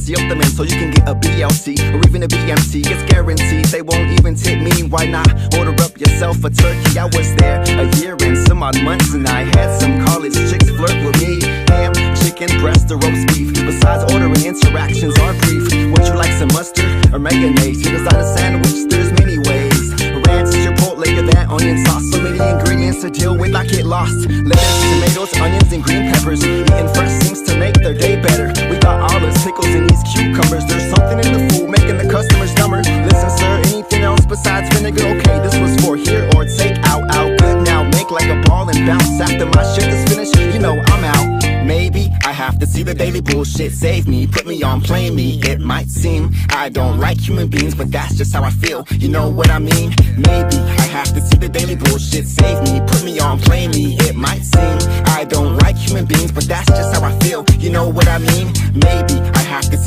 seal them in so you can get a BLC or even a BMC. It's guaranteed they won't even tip me. Why not order up yourself a turkey? I was there a year and some odd months, and I had some college chicks flirt with me. Ham, chicken, breast, or roast beef. Besides ordering, interactions are brief. Would you like some mustard or mayonnaise? To design a sandwich, there's many ways. Ranch, chipotle, that onion sauce. So many ingredients to deal with, I get lost. Lettuce, tomatoes, onions, and green peppers. Eating fresh seems to make their day better. We got olives, pickles, and these cucumbers. There's something in the food making the customers dumber. Listen, sir, anything else besides vinegar? Okay, this was for here or take out. Out good now, make like a ball and bounce. After my shift is finished, you know I'm out. Maybe I have to see the daily bullshit save me, put me on, play me. It might seem I don't like human beings, but that's just how I feel. You know what I mean? Maybe I have to see the daily bullshit save me, put me on, play me. It might seem I don't like human beings, but that's just how I feel. You know what I mean? Maybe I have to